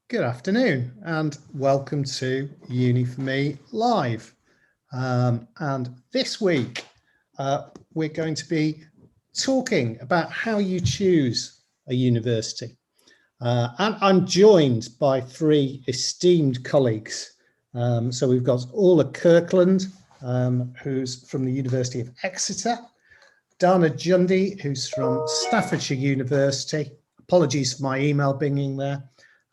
Good afternoon and welcome to Uni4Me Live. And this week we're going to be talking about how you choose a university. And I'm joined by three esteemed colleagues. So we've got Orla Kirkland, who's from the University of Exeter, Dana Jundy, who's from Staffordshire University. Apologies for my email binging there.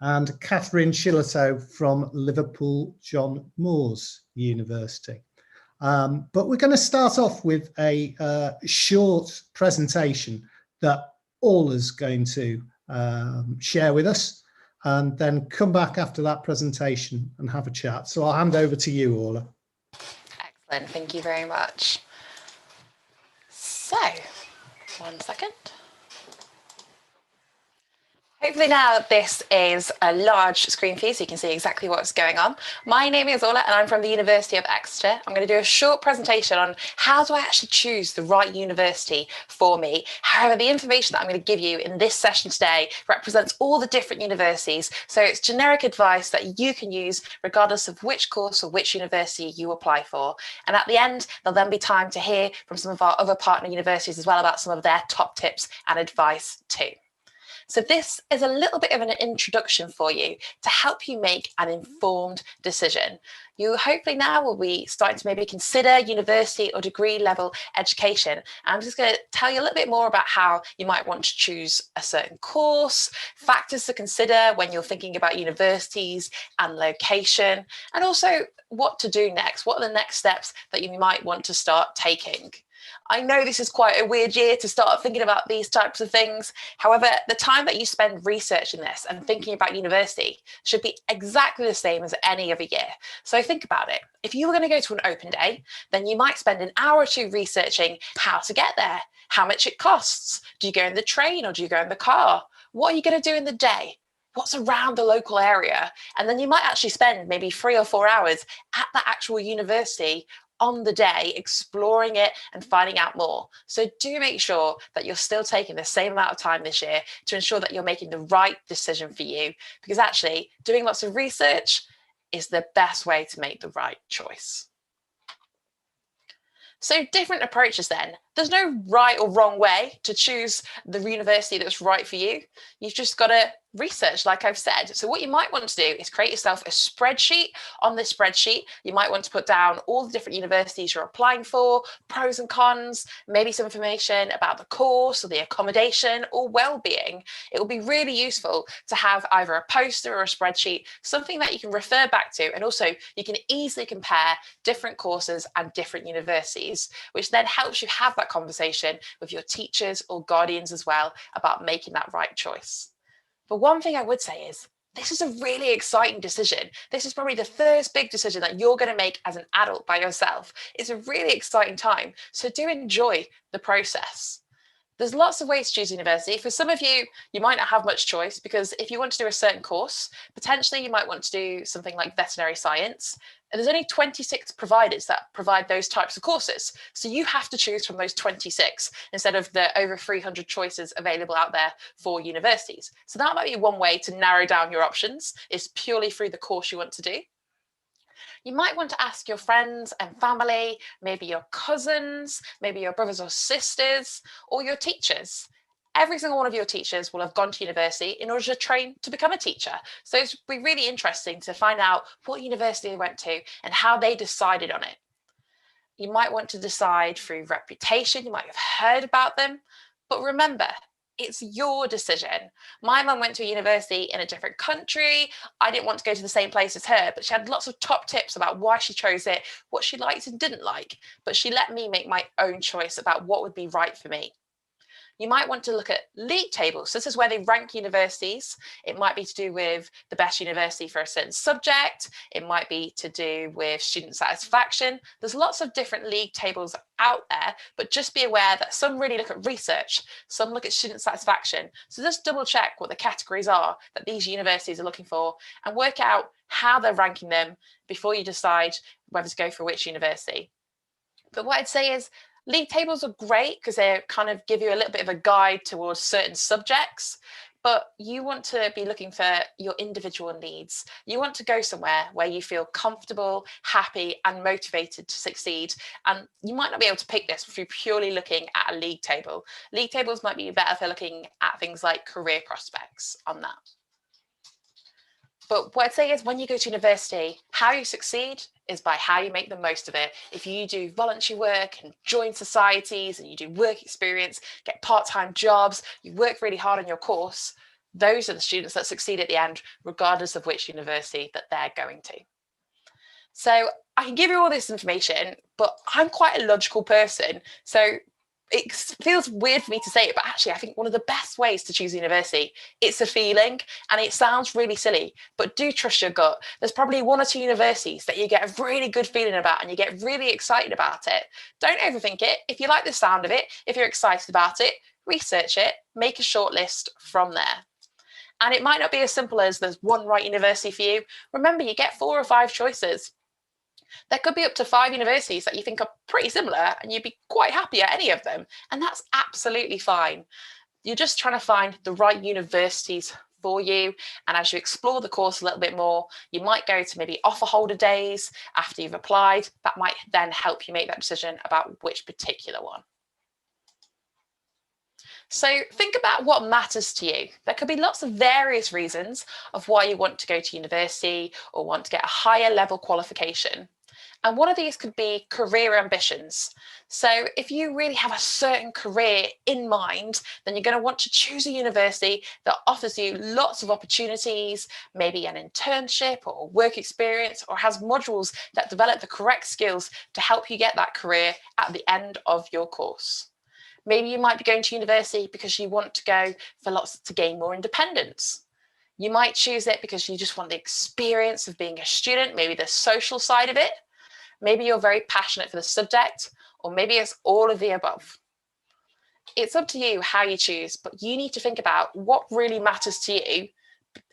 And Catherine Shillito from Liverpool John Moores University. But we're going to start off with a short presentation that Orla's going to share with us, and then come back after that presentation and have a chat. So I'll hand over to you, Orla. Excellent, thank you very much. So, 1 second. Hopefully now this is a large screen for you so you can see exactly what's going on. My name is Orla and I'm from the University of Exeter. I'm going to do a short presentation on how do I actually choose the right university for me. However, the information that I'm going to give you in this session today represents all the different universities. So it's generic advice that you can use regardless of which course or which university you apply for. And at the end, there'll then be time to hear from some of our other partner universities as well about some of their top tips and advice too. So this is a little bit of an introduction for you to help you make an informed decision. You hopefully now will be starting to maybe consider university or degree level education. I'm just going to tell you a little bit more about how you might want to choose a certain course, factors to consider when you're thinking about universities and location, and also what to do next. What are the next steps that you might want to start taking? I know this is quite a weird year to start thinking about these types of things. However, the time that you spend researching this and thinking about university should be exactly the same as any other year. So think about it. If you were going to go to an open day, then you might spend an hour or two researching how to get there, how much it costs. Do you go in the train or do you go in the car? What are you going to do in the day? What's around the local area? And then you might actually spend maybe 3 or 4 hours at the actual university on the day, exploring it and finding out more. So do make sure that you're still taking the same amount of time this year to ensure that you're making the right decision for you, because actually doing lots of research is the best way to make the right choice. So different approaches then. There's no right or wrong way to choose the university that's right for you. You've just got to research, like I've said. So what you might want to do is create yourself a spreadsheet. On this spreadsheet, you might want to put down all the different universities you're applying for, pros and cons, maybe some information about the course or the accommodation or well-being. It will be really useful to have either a poster or a spreadsheet, something that you can refer back to, and also you can easily compare different courses and different universities, which then helps you have that conversation with your teachers or guardians as well about making that right choice. But one thing I would say is this is a really exciting decision. This is probably the first big decision that you're going to make as an adult by yourself. It's a really exciting time. So do enjoy the process. There's lots of ways to choose university. For some of you, you might not have much choice because if you want to do a certain course, potentially you might want to do something like veterinary science. And there's only 26 providers that provide those types of courses. So you have to choose from those 26 instead of the over 300 choices available out there for universities. So that might be one way to narrow down your options, is purely through the course you want to do. You might want to ask your friends and family, maybe your cousins, maybe your brothers or sisters, or your teachers. Every single one of your teachers will have gone to university in order to train to become a teacher. So it's really interesting to find out what university they went to and how they decided on it. You might want to decide through reputation. You might have heard about them, but remember, it's your decision. My mum went to a university in a different country. I didn't want to go to the same place as her, but she had lots of top tips about why she chose it, what she liked and didn't like. But she let me make my own choice about what would be right for me. You might want to look at league tables. So this is where they rank universities. It might be to do with the best university for a certain subject. It might be to do with student satisfaction. There's lots of different league tables out there, but just be aware that some really look at research, some look at student satisfaction. So just double check what the categories are that these universities are looking for and work out how they're ranking them before you decide whether to go for which university. But what I'd say is, league tables are great because they kind of give you a little bit of a guide towards certain subjects, but you want to be looking for your individual needs. You want to go somewhere where you feel comfortable, happy, and motivated to succeed. And you might not be able to pick this through purely looking at a league table. League tables might be better for looking at things like career prospects on that. But what I'd say is when you go to university, how you succeed is by how you make the most of it. If you do voluntary work and join societies and you do work experience, get part-time jobs, you work really hard on your course, those are the students that succeed at the end, regardless of which university that they're going to. So I can give you all this information, but I'm quite a logical person. So it feels weird for me to say it, but actually I think one of the best ways to choose a university, it's a feeling, and it sounds really silly, but do trust your gut. There's probably one or two universities that you get a really good feeling about and you get really excited about it. Don't overthink it. If you like the sound of it, if you're excited about it, research it, make a short list from there. And it might not be as simple as there's one right university for you. Remember, you get 4 or 5 choices. There could be up to 5 universities that you think are pretty similar and you'd be quite happy at any of them. And that's absolutely fine. You're just trying to find the right universities for you. And as you explore the course a little bit more, you might go to maybe offer holder days after you've applied. That might then help you make that decision about which particular one. So think about what matters to you. There could be lots of various reasons of why you want to go to university or want to get a higher level qualification. And one of these could be career ambitions. So if you really have a certain career in mind, then you're going to want to choose a university that offers you lots of opportunities, maybe an internship or work experience, or has modules that develop the correct skills to help you get that career at the end of your course. Maybe you might be going to university because you want to go for lots to gain more independence. You might choose it because you just want the experience of being a student, maybe the social side of it. Maybe you're very passionate for the subject, or maybe it's all of the above. It's up to you how you choose, but you need to think about what really matters to you.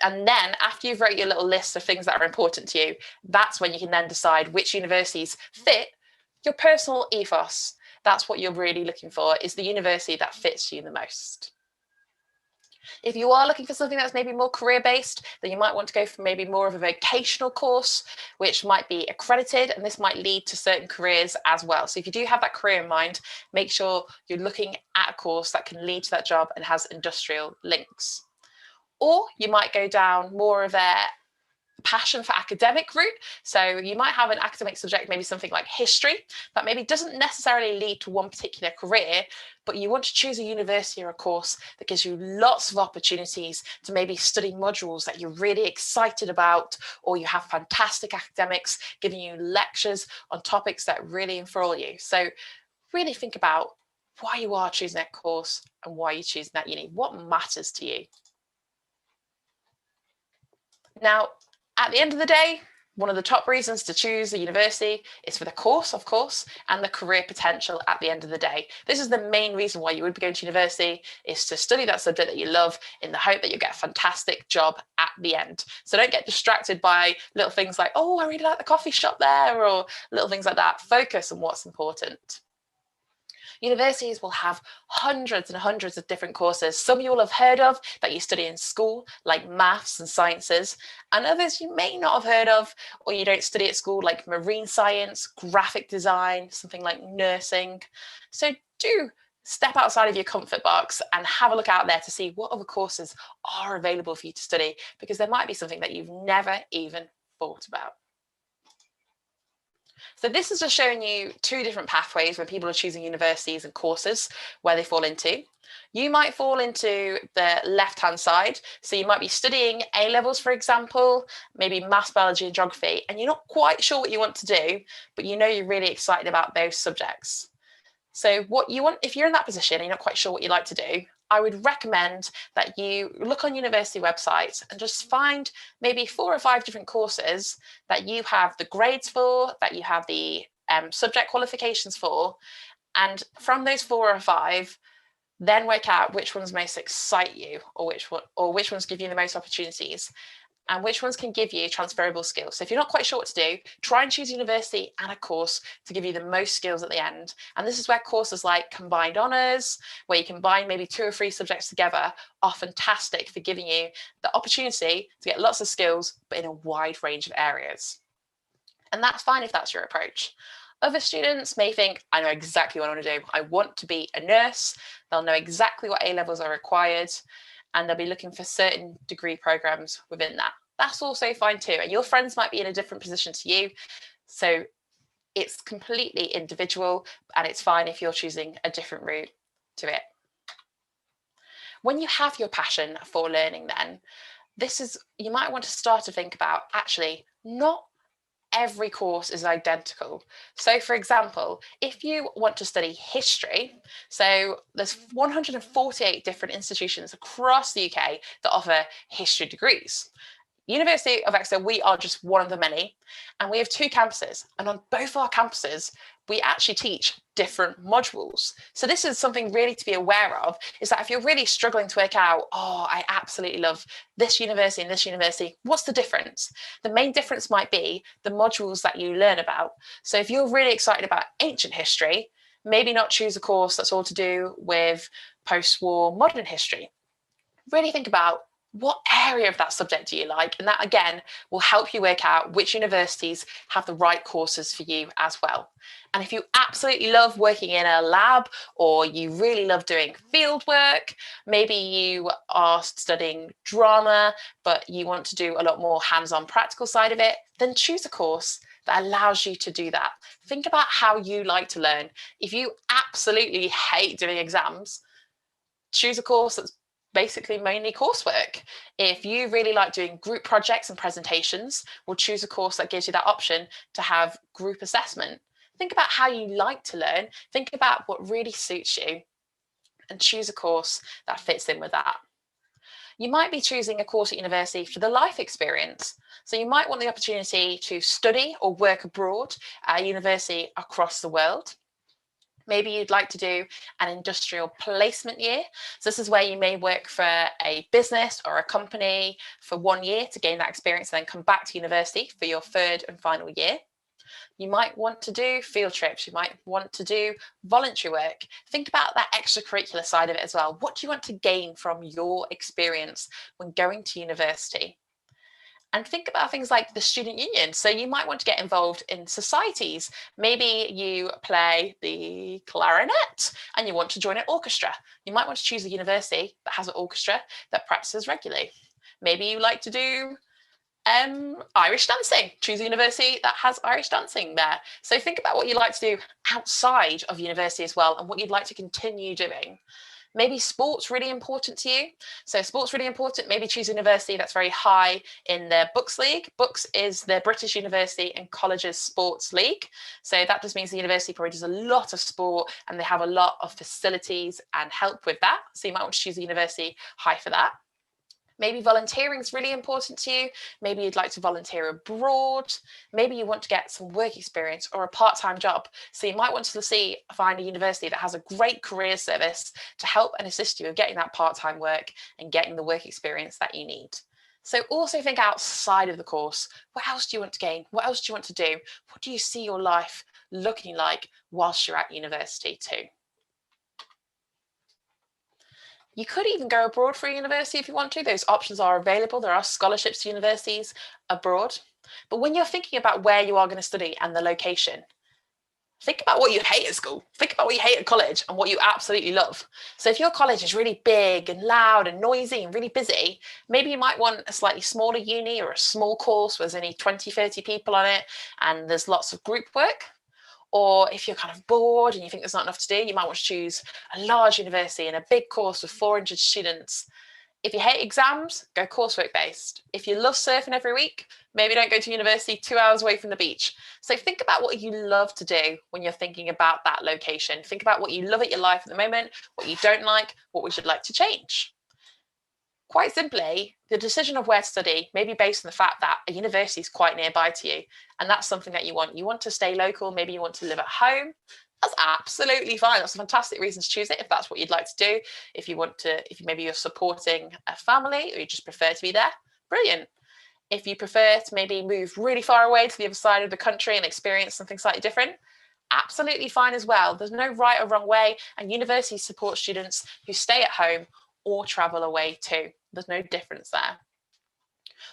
And then after you've wrote your little list of things that are important to you, that's when you can then decide which universities fit your personal ethos. That's what you're really looking for, is the university that fits you the most. If you are looking for something that's maybe more career-based, then you might want to go for maybe more of a vocational course, which might be accredited, and this might lead to certain careers as well. So if you do have that career in mind, make sure you're looking at a course that can lead to that job and has industrial links. Or you might go down more of a passion for academic route. So you might have an academic subject, maybe something like history, that maybe doesn't necessarily lead to one particular career, but you want to choose a university or a course that gives you lots of opportunities to maybe study modules that you're really excited about, or you have fantastic academics giving you lectures on topics that really enthrall you. So really think about why you are choosing that course and why you're choosing that uni. What matters to you? Now, at the end of the day, one of the top reasons to choose a university is for the course, of course, and the career potential at the end of the day. This is the main reason why you would be going to university, is to study that subject that you love in the hope that you get a fantastic job at the end. So don't get distracted by little things like, oh, I really like the coffee shop there, or little things like that. Focus on what's important. Universities will have hundreds and hundreds of different courses. Some you will have heard of that you study in school, like maths and sciences, and others you may not have heard of or you don't study at school, like marine science, graphic design, something like nursing. So do step outside of your comfort box and have a look out there to see what other courses are available for you to study, because there might be something that you've never even thought about. So this is just showing you 2 different pathways where people are choosing universities and courses where they fall into. You might fall into the left-hand side. So you might be studying A-levels, for example, maybe maths, biology and geography, and you're not quite sure what you want to do, but you know you're really excited about those subjects. So what you want, if you're in that position and you're not quite sure what you like to do, I would recommend that you look on university websites and just find maybe 4 or 5 different courses that you have the grades for, that you have the subject qualifications for. And from those 4 or 5, then work out which ones most excite you, or which ones give you the most opportunities. and which ones can give you transferable skills. So if you're not quite sure what to do, try and choose a university and a course to give you the most skills at the end. And this is where courses like combined honours, where you combine maybe 2 or 3 subjects together, are fantastic for giving you the opportunity to get lots of skills, but in a wide range of areas. And that's fine if that's your approach. Other students may think, I know exactly what I want to do. I want to be a nurse. They'll know exactly what A-levels are required, and they'll be looking for certain degree programs within that. That's also fine too. And your friends might be in a different position to you. So it's completely individual, and it's fine if you're choosing a different route to it. When you have your passion for learning, then you might want to start to think about, actually, not every course is identical. So for example, if you want to study history, so there's 148 different institutions across the UK that offer history degrees. University of Exeter, we are just one of the many, and we have 2 campuses, and on both our campuses we actually teach different modules. So this is something really to be aware of, is that if you're really struggling to work out, oh, I absolutely love this university and this university, what's the difference? The main difference might be the modules that you learn about. So if you're really excited about ancient history, maybe not choose a course that's all to do with post-war modern history. Really think about, what area of that subject do you like? And that, again, will help you work out which universities have the right courses for you as well. And if you absolutely love working in a lab, or you really love doing field work, maybe you are studying drama, but you want to do a lot more hands-on practical side of it, then choose a course that allows you to do that. Think about how you like to learn. If you absolutely hate doing exams, choose a course that's basically mainly coursework. If you really like doing group projects and presentations, we'll choose a course that gives you that option to have group assessment. Think about how you like to learn, think about what really suits you, and choose a course that fits in with that. You might be choosing a course at university for the life experience. So you might want the opportunity to study or work abroad at a university across the world. Maybe you'd like to do an industrial placement year. So this is where you may work for a business or a company for 1 year to gain that experience, and then come back to university for your 3rd and final year. You might want to do field trips. You might want to do voluntary work. Think about that extracurricular side of it as well. What do you want to gain from your experience when going to university? And think about things like the student union. So you might want to get involved in societies. Maybe you play the clarinet and you want to join an orchestra. You might want to choose a university that has an orchestra that practices regularly. Maybe you like to do Irish dancing. Choose a university that has Irish dancing there. So think about what you like to do outside of university as well, and what you'd like to continue doing. Maybe sports really important to you. So sports really important, maybe choose a university that's very high in their Books League. Books is the British University and Colleges Sports League. So that just means the university probably does a lot of sport, and they have a lot of facilities and help with that. So you might want to choose a university high for that. Maybe volunteering is really important to you. Maybe you'd like to volunteer abroad. Maybe you want to get some work experience or a part-time job. So you might want to find a university that has a great career service to help and assist you with getting that part-time work and getting the work experience that you need. So also think outside of the course. What else do you want to gain? What else do you want to do? What do you see your life looking like whilst you're at university too? You could even go abroad for a university if you want to. Those options are available. There are scholarships to universities abroad. But when you're thinking about where you are going to study and the location, think about what you hate at school. Think about what you hate at college and what you absolutely love. So if your college is really big and loud and noisy and really busy, maybe you might want a slightly smaller uni or a small course where there's only 20, 30 people on it and there's lots of group work. Or if you're kind of bored and you think there's not enough to do, you might want to choose a large university and a big course with 400 students. If you hate exams, go coursework based. If you love surfing every week, maybe don't go to university 2 hours away from the beach. So think about what you love to do when you're thinking about that location. Think about what you love at your life at the moment, what you don't like, what we should like to change. Quite simply, the decision of where to study may be based on the fact that a university is quite nearby to you, and that's something that you want. You want to stay local, maybe you want to live at home. That's absolutely fine. That's a fantastic reason to choose it if that's what you'd like to do. If maybe you're supporting a family or you just prefer to be there, brilliant. If you prefer to maybe move really far away to the other side of the country and experience something slightly different, absolutely fine as well. There's no right or wrong way, and universities support students who stay at home or travel away too. There's no difference there.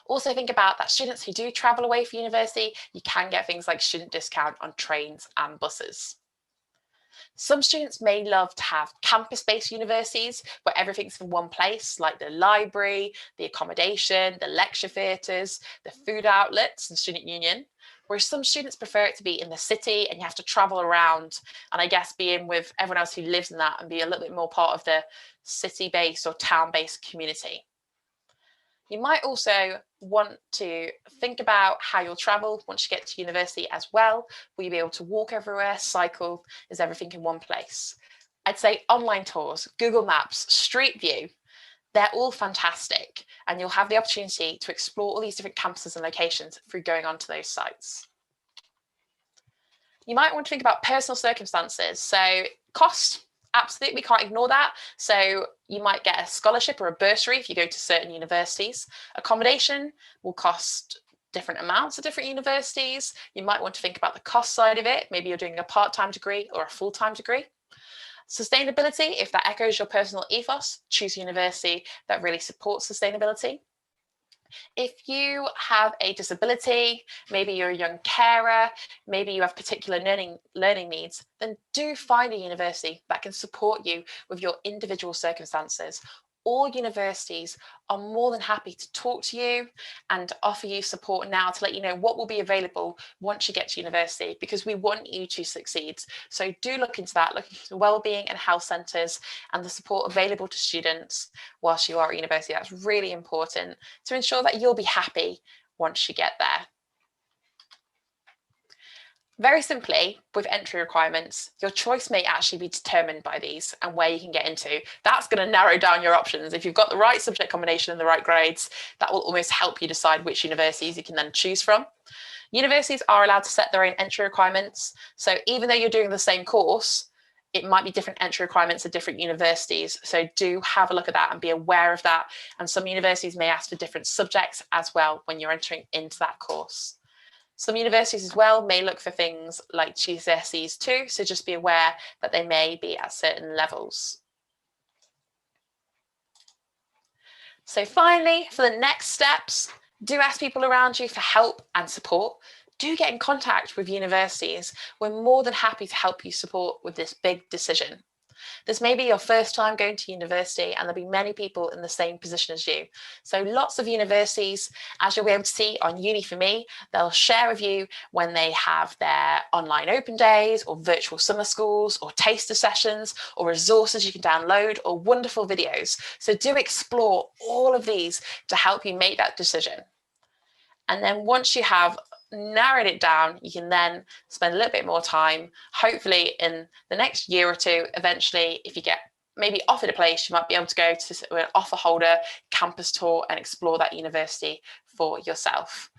Also think about that students who do travel away for university, you can get things like student discount on trains and buses. Some students may love to have campus-based universities where everything's in one place, like the library, the accommodation, the lecture theatres, the food outlets and student union, whereas some students prefer it to be in the city and you have to travel around and I guess be in with everyone else who lives in that and be a little bit more part of the city-based or town-based community. You might also want to think about how you'll travel once you get to university as well. Will you be able to walk everywhere, cycle? Is everything in one place? I'd say online tours, Google Maps, Street View, they're all fantastic. And you'll have the opportunity to explore all these different campuses and locations through going onto those sites. You might want to think about personal circumstances. So cost. Absolutely, can't ignore that. So you might get a scholarship or a bursary if you go to certain universities. Accommodation will cost different amounts at different universities. You might want to think about the cost side of it. Maybe you're doing a part-time degree or a full-time degree. Sustainability, if that echoes your personal ethos, choose a university that really supports sustainability. If you have a disability, maybe you're a young carer, maybe you have particular learning needs, then do find a university that can support you with your individual circumstances. All universities are more than happy to talk to you and offer you support now to let you know what will be available once you get to university, because we want you to succeed. So do look into that, look into the wellbeing and health centres and the support available to students whilst you are at university. That's really important to ensure that you'll be happy once you get there. Very simply, with entry requirements, your choice may actually be determined by these and where you can get into. That's going to narrow down your options. If you've got the right subject combination and the right grades, that will almost help you decide which universities you can then choose from. Universities are allowed to set their own entry requirements. So even though you're doing the same course, it might be different entry requirements at different universities. So do have a look at that and be aware of that. And some universities may ask for different subjects as well when you're entering into that course. Some universities as well may look for things like GCSEs too, so just be aware that they may be at certain levels. So finally, for the next steps, do ask people around you for help and support. Do get in contact with universities. We're more than happy to help you support with this big decision. This may be your first time going to university and there'll be many people in the same position as you. So lots of universities, as you'll be able to see on Uni4Me, they'll share with you when they have their online open days or virtual summer schools or taster sessions or resources you can download or wonderful videos. So do explore all of these to help you make that decision. And then once you have narrowed it down, you can then spend a little bit more time, hopefully in the next year or two. Eventually, if you get maybe offered a place, you might be able to go to an offer holder campus tour and explore that university for yourself.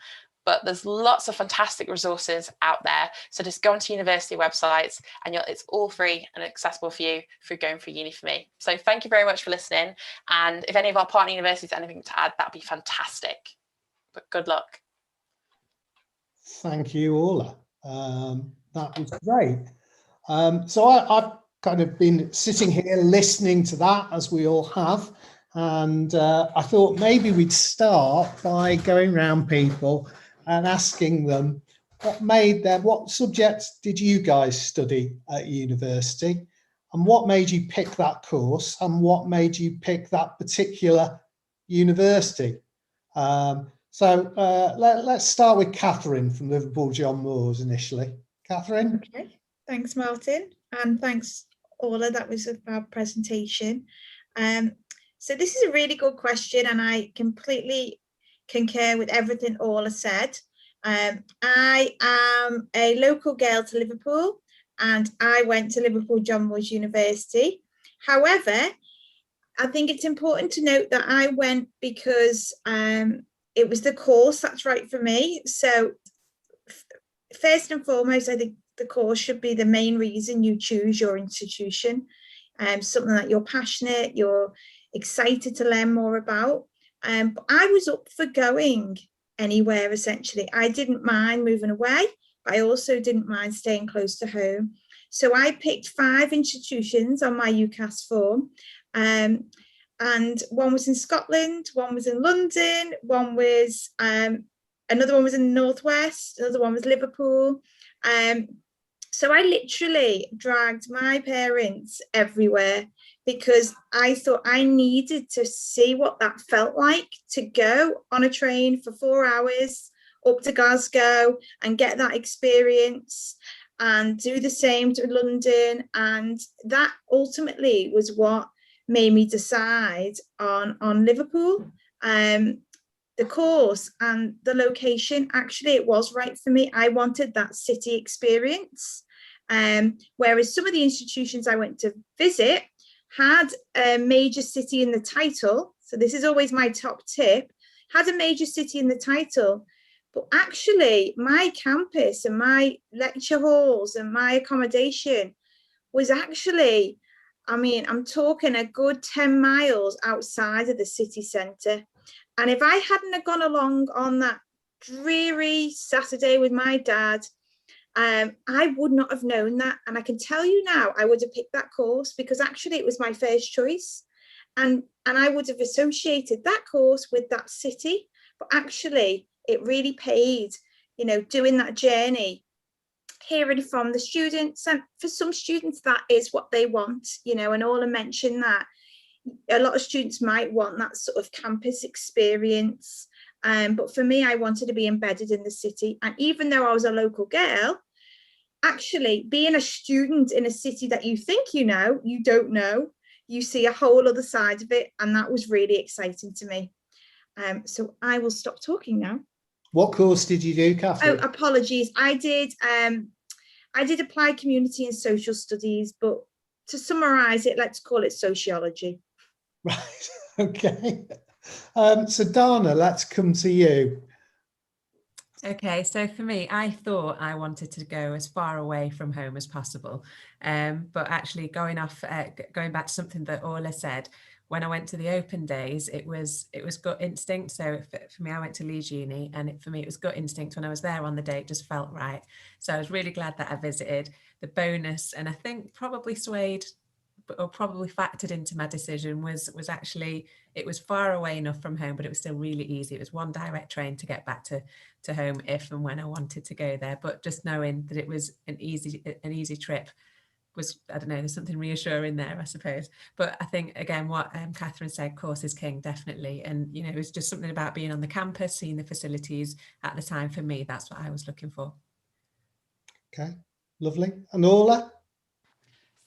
But there's lots of fantastic resources out there. So just go onto university websites and it's all free and accessible for you through going through Uni4Me. So thank you very much for listening. And if any of our partner universities have anything to add, that'd be fantastic. But good luck. Thank you, Orla. That was great. So I've kind of been sitting here listening to that, as we all have, and I thought maybe we'd start by going around people and asking them what subjects did you guys study at university, and what made you pick that course, and what made you pick that particular university. So let's start with Catherine from Liverpool John Moores initially. Catherine? Okay, thanks Martin, and thanks Orla, that was a fab presentation. So this is a really good question and I completely concur with everything Orla said. I am a local girl to Liverpool and I went to Liverpool John Moores University. However, I think it's important to note that I went because it was the course that's right for me. So first and foremost, I think the course should be the main reason you choose your institution. Something that you're passionate, you're excited to learn more about. But I was up for going anywhere essentially. I didn't mind moving away, but I also didn't mind staying close to home. So I picked 5 institutions on my UCAS form. And one was in Scotland, one was in London, one was another one was in the Northwest, another one was Liverpool. So I literally dragged my parents everywhere because I thought I needed to see what that felt like to go on a train for 4 hours up to Glasgow and get that experience and do the same to London. And that ultimately was what made me decide on Liverpool. The course and the location, actually, it was right for me. I wanted that city experience. Whereas some of the institutions I went to visit had a major city in the title. So this is always my top tip, had a major city in the title. But actually, my campus and my lecture halls and my accommodation was actually, I mean, I'm talking a good 10 miles outside of the city centre. And if I hadn't have gone along on that dreary Saturday with my dad, I would not have known that. And I can tell you now, I would have picked that course because actually it was my first choice. And I would have associated that course with that city. But actually, it really paid, you know, doing that journey, hearing from the students. And for some students, that is what they want, you know, and Orla mentioned that a lot of students might want that sort of campus experience. But for me, I wanted to be embedded in the city. And even though I was a local girl, actually being a student in a city that you think you know, you don't know, you see a whole other side of it. And that was really exciting to me. So I will stop talking now. What course did you do, Catherine? Oh, apologies. I did applied community and social studies, but to summarize it, let's call it sociology. Right. Okay. So Dana, let's come to you. Okay, so for me, I thought I wanted to go as far away from home as possible, but actually going back to something that Orla said, when I went to the open days, it was gut instinct. So for me, I went to Leeds Uni, and for me, it was gut instinct. When I was there on the day, it just felt right. So I was really glad that I visited. The bonus, and I think probably swayed or probably factored into my decision, was actually, it was far away enough from home, but it was still really easy. It was one direct train to get back to home if and when I wanted to go there. But just knowing that it was an easy trip was, I don't know, there's something reassuring there, I suppose. But I think, again, what Catherine said, course is king, definitely. And, you know, it was just something about being on the campus, seeing the facilities at the time. For me, that's what I was looking for. Okay, lovely. And Orla?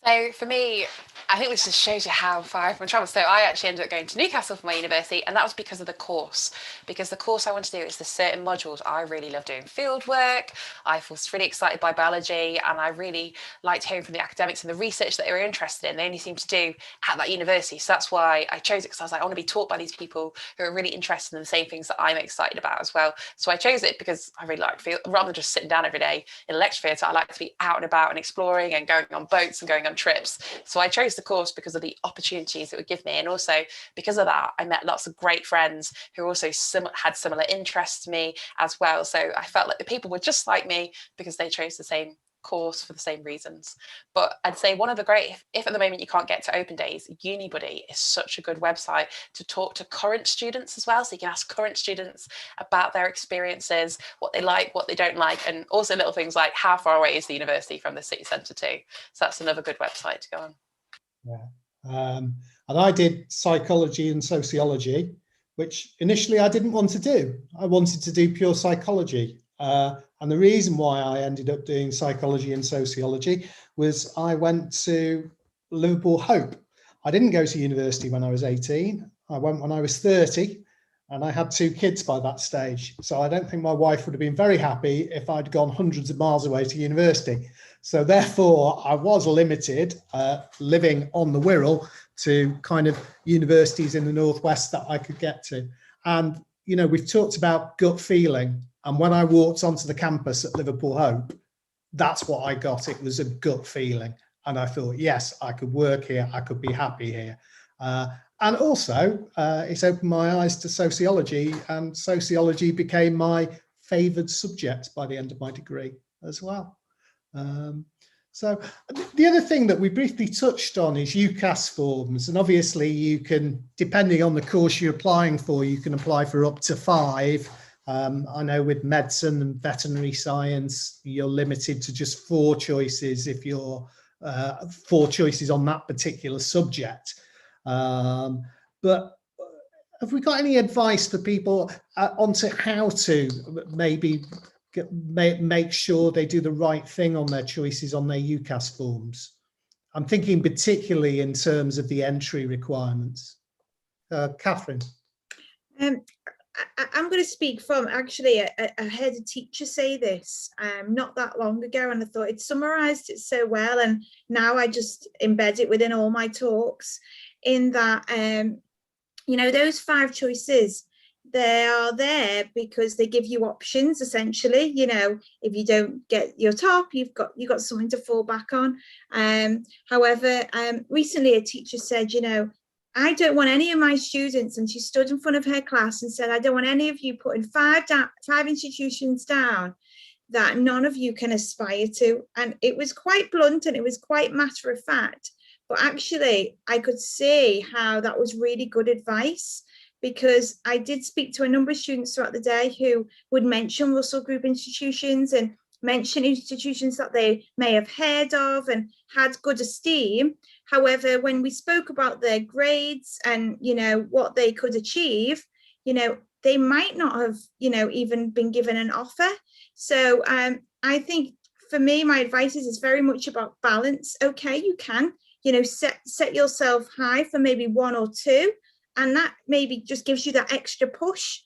So for me, I think this just shows you how far from travel. So I actually ended up going to Newcastle for my university, and that was because of the course. Because the course I want to do is the certain modules. I really love doing field work. I was really excited by biology, and I really liked hearing from the academics and the research that they were interested in. They only seemed to do at that university. So that's why I chose it, because I was like, I want to be taught by these people who are really interested in the same things that I'm excited about as well. So I chose it because I really like field, rather than just sitting down every day in a lecture theatre. I like to be out and about and exploring and going on boats and going on trips. So I chose the course because of the opportunities it would give me, and also because of that I met lots of great friends who also had similar interests to me as well. So I felt like the people were just like me because they chose the same course for the same reasons. But I'd say one of the great, if at the moment you can't get to open days, UniBuddy is such a good website to talk to current students as well. So you can ask current students about their experiences, what they like, what they don't like, and also little things like how far away is the university from the city centre too. So that's another good website to go on. Yeah. And I did psychology and sociology, which initially I didn't want to do. I wanted to do pure psychology. And the reason why I ended up doing psychology and sociology was I went to Liverpool Hope. I didn't go to university when I was 18. I went when I was 30, and I had 2 kids by that stage. So I don't think my wife would have been very happy if I'd gone hundreds of miles away to university. So therefore, I was limited, living on the Wirral, to kind of universities in the Northwest that I could get to. And, you know, we've talked about gut feeling. And when I walked onto the campus at Liverpool Hope, that's what I got. It was a gut feeling. And I thought, yes, I could work here. I could be happy here. And also, it's opened my eyes to sociology, and sociology became my favoured subject by the end of my degree as well. So the other thing that we briefly touched on is UCAS forms, and obviously you can, depending on the course you're applying for, you can apply for up to 5. I know with medicine and veterinary science, you're limited to just 4 choices if you're 4 choices on that particular subject. But have we got any advice for people onto how to maybe make sure they do the right thing on their choices on their UCAS forms? I'm thinking particularly in terms of the entry requirements. Catherine. I'm going to speak from, actually, I heard a teacher say this not that long ago, and I thought it summarised it so well, and now I just embed it within all my talks, in that, you know, those 5 choices, they are there because they give you options, essentially. You know, if you don't get your top, you've got something to fall back on. However, recently a teacher said, you know, I don't want any of my students, and she stood in front of her class and said, I don't want any of you putting 5 institutions down that none of you can aspire to. And it was quite blunt and it was quite matter of fact, but actually I could see how that was really good advice, because I did speak to a number of students throughout the day who would mention Russell Group institutions and mention institutions that they may have heard of and had good esteem. However, when we spoke about their grades and, you know, what they could achieve, you know, they might not have, you know, even been given an offer. So I think for me, my advice is very much about balance. Okay, you can, you know, set yourself high for maybe 1 or 2, and that maybe just gives you that extra push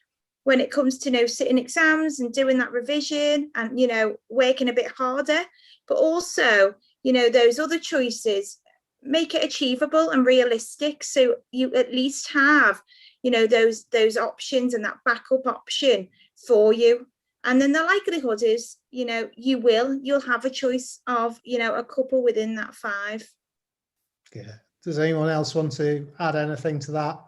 when it comes to, you know, sitting exams and doing that revision and, you know, working a bit harder. But also, you know, those other choices, make it achievable and realistic, so you at least have, you know, those options and that backup option for you. And then the likelihood is, you know, you'll have a choice of, you know, a couple within that 5. Yeah. Does anyone else want to add anything to that?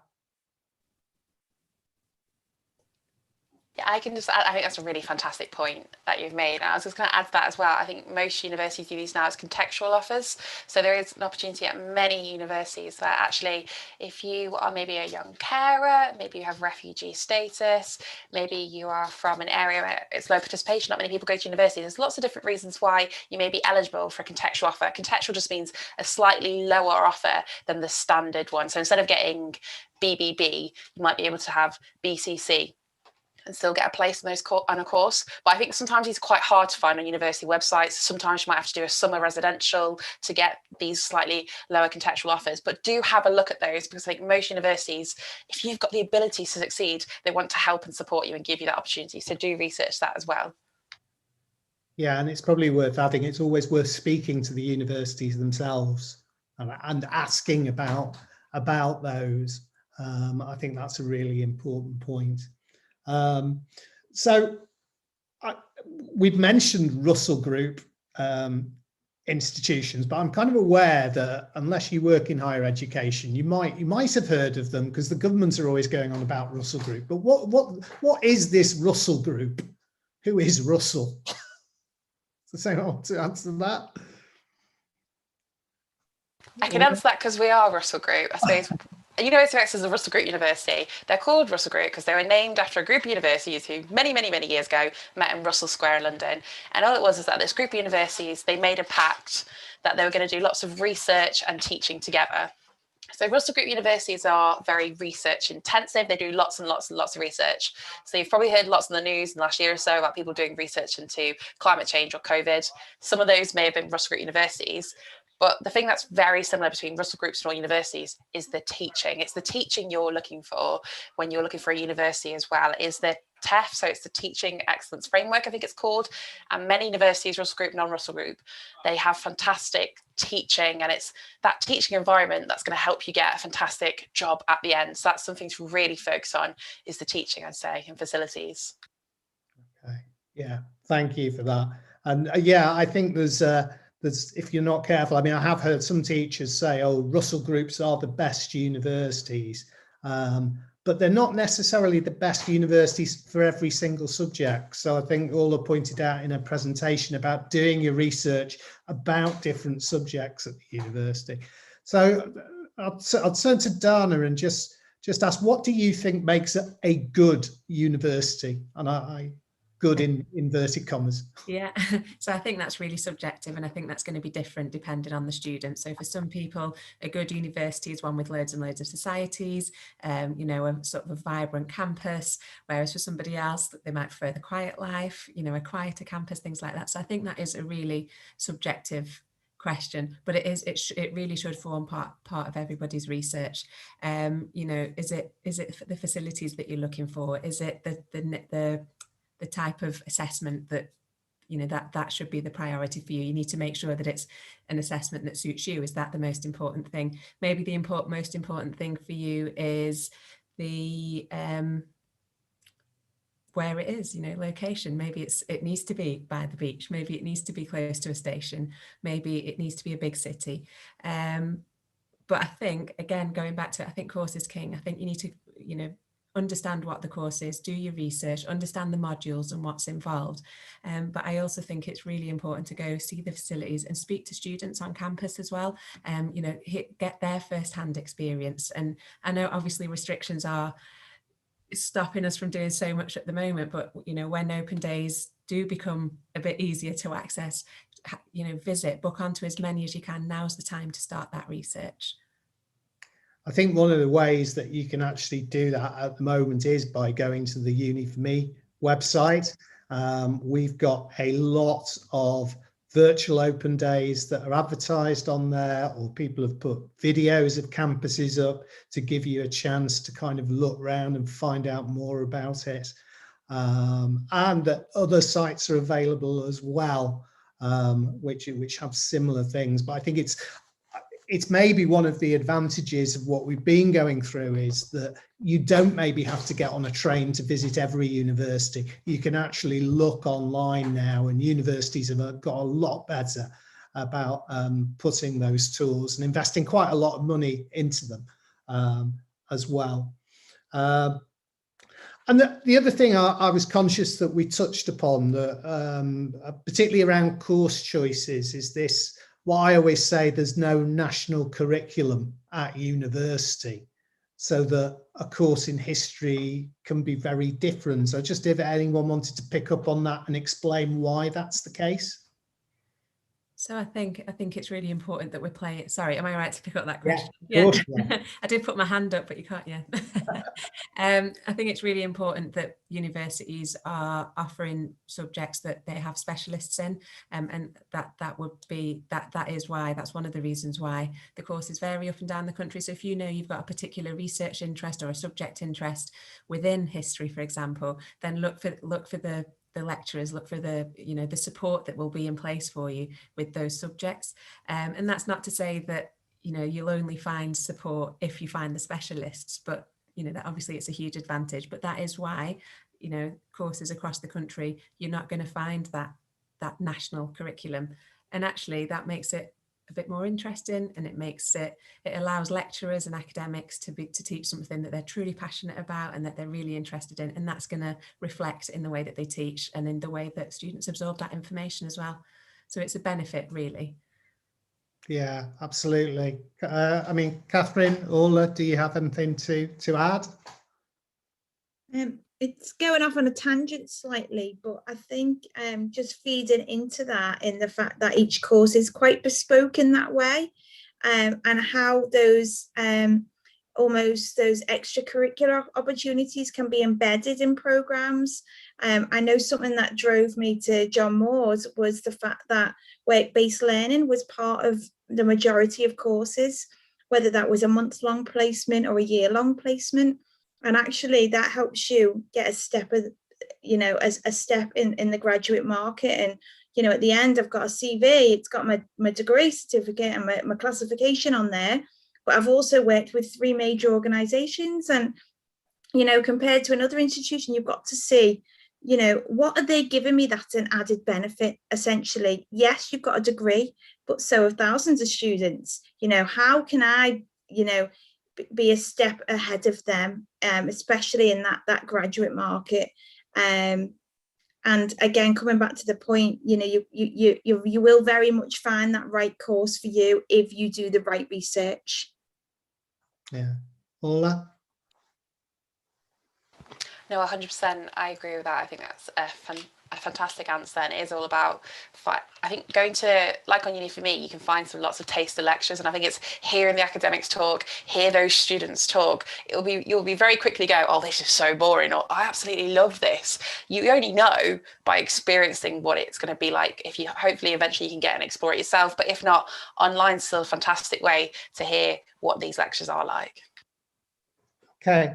Yeah, I can just add, I think that's a really fantastic point that you've made. And I was just going to add to that as well. I think most universities do these now as contextual offers. So there is an opportunity at many universities that actually, if you are maybe a young carer, maybe you have refugee status, maybe you are from an area where it's low participation, not many people go to university. There's lots of different reasons why you may be eligible for a contextual offer. Contextual just means a slightly lower offer than the standard one. So instead of getting BBB, you might be able to have BCC and still get a place on a course. But I think sometimes it's quite hard to find on university websites. Sometimes you might have to do a summer residential to get these slightly lower contextual offers. But do have a look at those, because I think most universities, if you've got the ability to succeed, they want to help and support you and give you that opportunity. So do research that as well. Yeah, and it's probably worth adding, it's always worth speaking to the universities themselves and asking about those. I think that's a really important point. So we've mentioned Russell Group institutions, but I'm kind of aware that unless you work in higher education, you might have heard of them, because the governments are always going on about Russell Group. But what is this Russell Group? Who is Russell? Does anyone want to answer that? I can answer that because we are Russell Group, I suppose. University of Exeter is a Russell Group university. They're called Russell Group because they were named after a group of universities who many years ago met in Russell Square in London. And all it was is that this group of universities, they made a pact that they were going to do lots of research and teaching together. So Russell Group universities are very research intensive. They do lots and lots of research. So you've probably heard lots in the news in the last year or so about people doing research into climate change or COVID. Some of those may have been Russell Group universities. But the thing that's very similar between Russell Groups and all universities is the teaching. It's the teaching you're looking for when you're looking for a university as well, is the TEF, so it's the Teaching Excellence Framework, I think it's called. And many universities, Russell Group, non-Russell Group, they have fantastic teaching, and it's that teaching environment that's going to help you get a fantastic job at the end. So that's something to really focus on, is the teaching, I'd say, and facilities. Okay, yeah, thank you for that. And yeah, I think there's if you're not careful, I mean, I have heard some teachers say, oh, Russell groups are the best universities, but they're not necessarily the best universities for every single subject. So I think Orla pointed out in a presentation about doing your research about different subjects at the university. So I'll turn to Dana and just ask, what do you think makes a good university? And I good in inverted commas. Yeah, so I think that's really subjective, and I think that's going to be different depending on the student. So for some people, a good university is one with loads and loads of societies, you know, a sort of a vibrant campus, whereas for somebody else, they might prefer the quiet life, you know, a quieter campus, things like that. So I think that is a really subjective question, but it really should form part of everybody's research. You know, is it the facilities that you're looking for? Is it the type of assessment that, you know, that should be the priority for you? You need to make sure that it's an assessment that suits you. Is that the most important thing? Maybe the most important thing for you is the where it is, you know, location. Maybe it needs to be by the beach. Maybe it needs to be close to a station. Maybe it needs to be a big city. But I think, again, going back to it, I think course is king. I think you need to, you know, understand what the course is, do your research, understand the modules and what's involved. But I also think it's really important to go see the facilities and speak to students on campus as well. You know, get their first-hand experience. And I know obviously restrictions are stopping us from doing so much at the moment, but, you know, when open days do become a bit easier to access, you know, book onto as many as you can. Now's the time to start that research. I think one of the ways that you can actually do that at the moment is by going to the Uni4Me website. We've got a lot of virtual open days that are advertised on there, or people have put videos of campuses up to give you a chance to kind of look around and find out more about it. And that other sites are available as well, which have similar things. But I think it's maybe one of the advantages of what we've been going through is that you don't maybe have to get on a train to visit every university. You can actually look online now, and universities have got a lot better about putting those tools and investing quite a lot of money into them as well. And the other thing I was conscious that we touched upon, particularly around course choices, is this. Well, I always say there's no national curriculum at university, so that a course in history can be very different. So just if anyone wanted to pick up on that and explain why that's the case. So I think it's really important that we're playing. Sorry, am I right to pick up that question? Yeah, of course, yeah. I did put my hand up, but you can't. Yeah. I think it's really important that universities are offering subjects that they have specialists in, and that is why, that's one of the reasons why the courses vary up and down the country. So if you know you've got a particular research interest or a subject interest within history, for example, then look for the lecturers, look for the, you know, the support that will be in place for you with those subjects. And that's not to say that, you know, you'll only find support if you find the specialists, but, you know, that obviously it's a huge advantage. But that is why, you know, courses across the country, you're not going to find that national curriculum. And actually that makes it a bit more interesting, and it allows lecturers and academics to teach something that they're truly passionate about and that they're really interested in, and that's going to reflect in the way that they teach and in the way that students absorb that information as well. So it's a benefit, really. Yeah, absolutely. I mean, Catherine, Orla, do you have anything to add? It's going off on a tangent slightly, but I think just feeding into that in the fact that each course is quite bespoke in that way, and how those almost those extracurricular opportunities can be embedded in programs. I know something that drove me to John Moore's was the fact that work-based learning was part of the majority of courses, whether that was a month-long placement or a year-long placement. And actually that helps you get a step of, you know, as a step in the graduate market. And, you know, at the end, I've got a CV, it's got my degree certificate and my classification on there. But I've also worked with 3 major organizations. And, you know, compared to another institution, you've got to see you know, what are they giving me that's an added benefit? Essentially, yes, you've got a degree, but so have thousands of students. You know, how can I, you know, be a step ahead of them, especially in that graduate market? And again, coming back to the point, you know, you will very much find that right course for you if you do the right research. Yeah. Ola? No, 100%. I agree with that. I think that's a fantastic answer. And it is all about, I think, going to, like on Uni4Me, you can find lots of taster lectures. And I think it's hearing the academics talk, hear those students talk. You'll be very quickly go, oh, this is so boring, or I absolutely love this. You only know by experiencing what it's going to be like. If you hopefully eventually you can get and explore it yourself. But if not, online's still a fantastic way to hear what these lectures are like. Okay.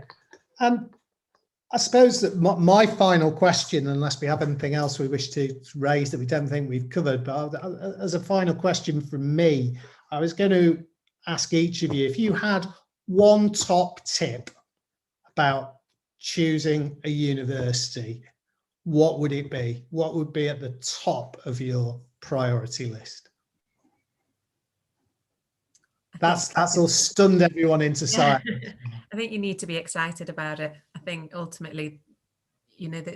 I suppose that my final question, unless we have anything else we wish to raise that we don't think we've covered, but as a final question from me, I was going to ask each of you, if you had one top tip about choosing a university, what would it be? What would be at the top of your priority list? That's all stunned everyone into silence. I think you need to be excited about it. I think ultimately, you know, that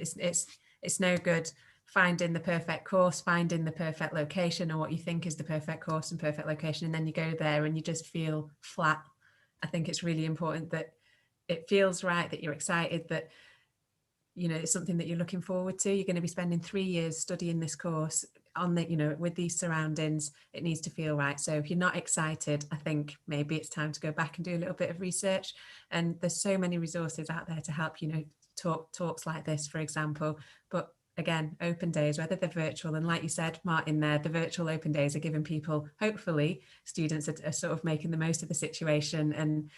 it's no good finding the perfect course, finding the perfect location, or what you think is the perfect course and perfect location, and then you go there and you just feel flat. I think it's really important that it feels right, that you're excited, that, you know, it's something that you're looking forward to. You're going to be spending 3 years studying this course on the, you know, with these surroundings. It needs to feel right. So if you're not excited, I think maybe it's time to go back and do a little bit of research. And there's so many resources out there to help, you know, talks like this, for example. But again, open days, whether they're virtual, and like you said, Martin, there, the virtual open days are giving people, hopefully students are sort of making the most of the situation and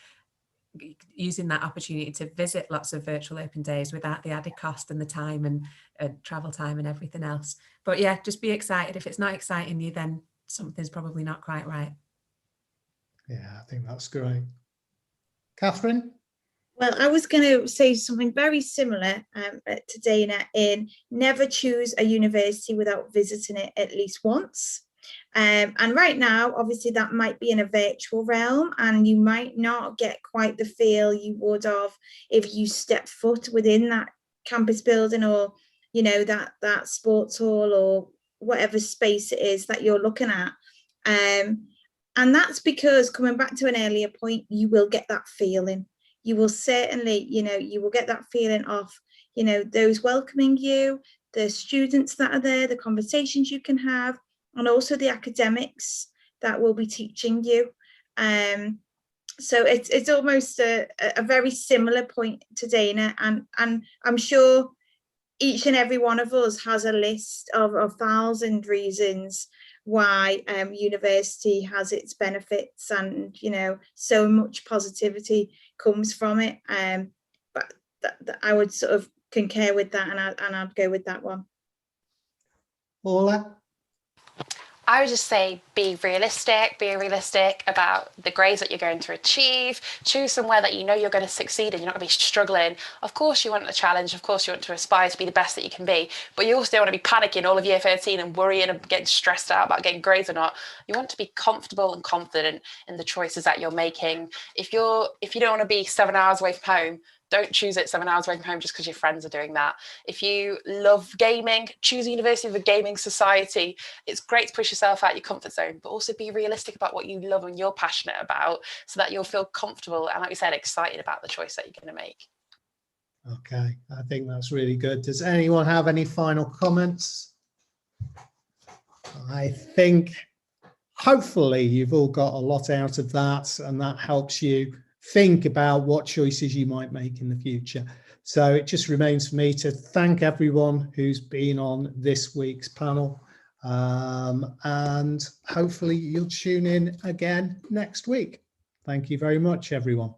using that opportunity to visit lots of virtual open days without the added cost and the time and travel time and everything else. But yeah, just be excited. If it's not exciting you, then something's probably not quite right. Yeah, I think that's great. Catherine? Well, I was going to say something very similar to Dana in never choose a university without visiting it at least once. And right now, obviously, that might be in a virtual realm, and you might not get quite the feel you would have if you step foot within that campus building, or, you know, that sports hall or whatever space it is that you're looking at. And that's because, coming back to an earlier point, you will get that feeling. You will certainly, you know, you will get that feeling of, you know, those welcoming you, the students that are there, the conversations you can have, and also the academics that will be teaching you. So it's almost a very similar point to Dana, and I'm sure each and every one of us has a list of 1,000 reasons why university has its benefits, and, you know, so much positivity comes from it. But I would sort of concur with that, and I'd go with that one. Paula? I would just say be realistic about the grades that you're going to achieve. Choose somewhere that you know you're going to succeed and you're not going to be struggling. Of course you want a challenge, of course you want to aspire to be the best that you can be, but you also don't want to be panicking all of year 13 and worrying and getting stressed out about getting grades or not. You want to be comfortable and confident in the choices that you're making. If you don't want to be 7 hours away from home, don't choose it 7 hours away from home just because your friends are doing that. If you love gaming, choose a university with a gaming society. It's great to push yourself out your comfort zone, but also be realistic about what you love and you're passionate about, so that you'll feel comfortable and, like we said, excited about the choice that you're going to make. Okay, I think that's really good. Does anyone have any final comments? I think hopefully you've all got a lot out of that, and that helps you think about what choices you might make in the future. So it just remains for me to thank everyone who's been on this week's panel, and hopefully you'll tune in again next week. Thank you very much, everyone.